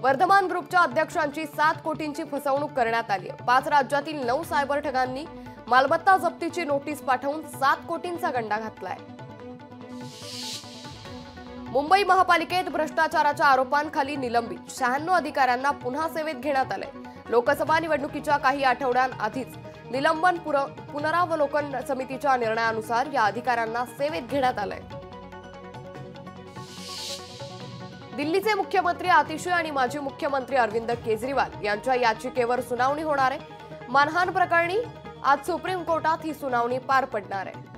वर्धमान ग्रुपच्या अध्यक्षांची 7 कोटींची फसवणूक करण्यात आली आहे। 5 राज्यातील 9 सायबर ठगांनी मालमत्ता जप्तीची नोटीस पाठवून 7 कोटींचा गंडा घातलाय। मुंबई महापालिकेत भ्रष्टाचाराच्या आरोपांखाली निलंबित 96 अधिकाऱ्यांना पुन्हा सेवेत घेण्यात आले। लोकसभा निवडणुकीच्या काही आठवड्यांआधीच निलंबन पुनरावलोकन समितीच्या निर्णयानुसार या अधिकाऱ्यांना सेवेत घेण्यात आले। दिल्लीचे मुख्यमंत्री आतिशी आणि माजी मुख्यमंत्री अरविंद केजरीवाल यांच्या याचिकेवर सुनावणी होणार आहे। मानहान प्रकरणी आज सुप्रीम कोर्टात ही सुनावणी पार पडणार आहे।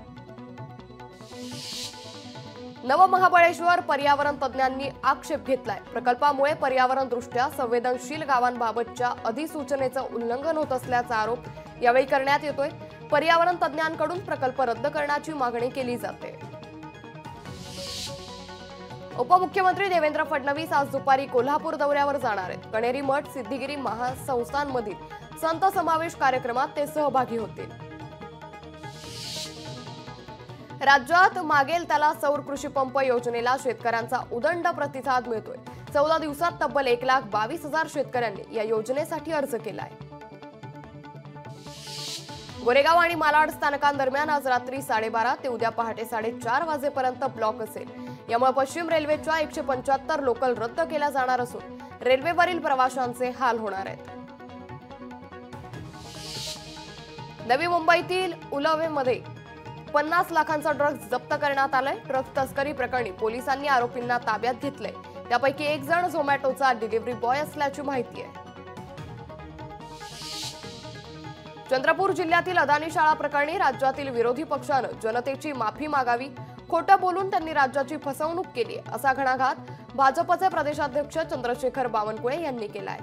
नवमहाबळेश्वर पर्यावरण तज्ञांनी आक्षेप घेतलाय। प्रकल्पामुळे पर्यावरण दृष्ट्या संवेदनशील गावांबाबतच्या अधिसूचनेचं उल्लंघन होत असल्याचा आरोप यावेळी करण्यात येतोय। पर्यावरण तज्ञांकडून प्रकल्प रद्द करण्याची मागणी केली जाते। उपमुख्यमंत्री देवेंद्र फडणवीस आज दुपारी कोल्हापूर दौऱ्यावर जाणार आहेत। कणेरी मठ सिद्धिगिरी महासंस्थांमधील संत समावेश कार्यक्रमात ते सहभागी होतील। राज्यात मागेल त्याला सौर कृषी पंप योजनेला शेतकऱ्यांचा उदंड प्रतिसाद मिळतोय। 14 दिवसात तब्बल 1,22,000 शेतकऱ्यांनी या योजनेसाठी अर्ज केलाय। गोरेगाव आणि मालाड स्थानकांदरम्यान आज रात्री 12:30 ते उद्या पहाटे 4:30 वाजेपर्यंत ब्लॉक असेल। यामुळे पश्चिम रेल्वेच्या 175 लोकल रद्द केल्या जाणार असून रेल्वेवरील प्रवाशांचे हाल होणार आहेत। नवी मुंबईतील उलवेमध्ये 50 लाखांचा ड्रग्ज जप्त करण्यात आलाय। ड्रग्ज तस्करी प्रकरणी पोलिसांनी आरोपींना ताब्यात घेतलंय। त्यापैकी एक जण झोमॅटोचा डिलिव्हरी बॉय असल्याची माहिती आहे। चंद्रपूर जिल्ह्यातील अदानी शाळा प्रकरणी राज्यातील विरोधी पक्षानं जनतेची माफी मागावी, खोटं बोलून त्यांनी राज्याची फसवणूक केली असा घणाघात भाजपचे प्रदेशाध्यक्ष चंद्रशेखर बावनकुळे यांनी केलाय।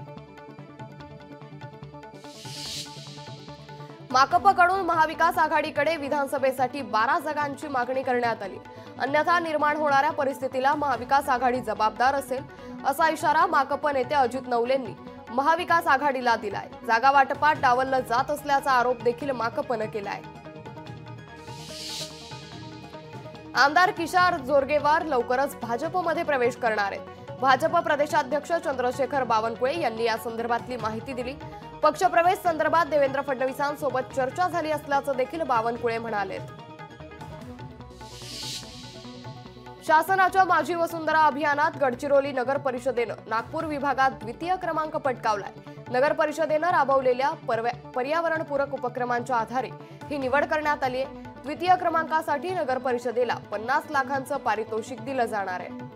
माकपकडून महाविकास आघाडीकडे विधानसभेसाठी 12 जागांची मागणी करण्यात आली। अन्यथा निर्माण होणाऱ्या परिस्थितीला महाविकास आघाडी जबाबदार असेल असा इशारा माकप नेते अजित नवलेंनी महाविकास आघाडीला दिलाय। जागा वाटपात डावललं जात असल्याचा आरोप देखील माकपनं केलाय। आमदार किशोर जोरगेवार लवकरच भाजपमध्ये प्रवेश करणार आहेत। भाजप प्रदेशाध्यक्ष चंद्रशेखर बावनकुळे यांनी या संदर्भातली माहिती दिली। पक्षप्रवेश संदर्भात देवेंद्र फडणवीसांसोबत चर्चा झाली असल्याचं देखील बावनकुळे म्हणाले। शासनाच्या माझी वसुंधरा अभियानात गडचिरोली नगर परिषदेनं नागपूर विभागात द्वितीय क्रमांक पटकावलाय। नगर परिषदेनं राबवलेल्या पर्यावरणपूरक उपक्रमांच्या आधारे ही निवड करण्यात आली आहे। द्वितीय क्रमांकासाठी नगर परिषदेला 50 लाखांचं पारितोषिक दिलं जाणार आहे।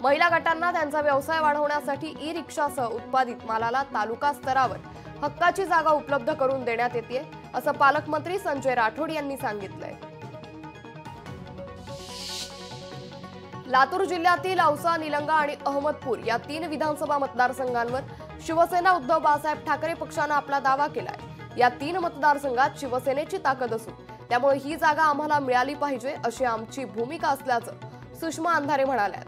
महिला गटांना त्यांचा व्यवसाय वाढवण्यासाठी ई रिक्षासह उत्पादित मालाला तालुका स्तरावर हक्काची जागा उपलब्ध करून देण्यात येते असं पालकमंत्री संजय राठोड यांनी सांगितलंय। लातूर जिल्ह्यातील औसा, निलंगा आणि अहमदपूर या 3 विधानसभा मतदारसंघांवर शिवसेना उद्धव बाळासाहेब ठाकरे पक्षानं आपला दावा केलाय। या 3 मतदारसंघात शिवसेनेची ताकद असून त्यामुळे ही जागा आम्हाला मिळाली पाहिजे अशी आमची भूमिका असल्याचं सुषमा अंधारे म्हणाल्या।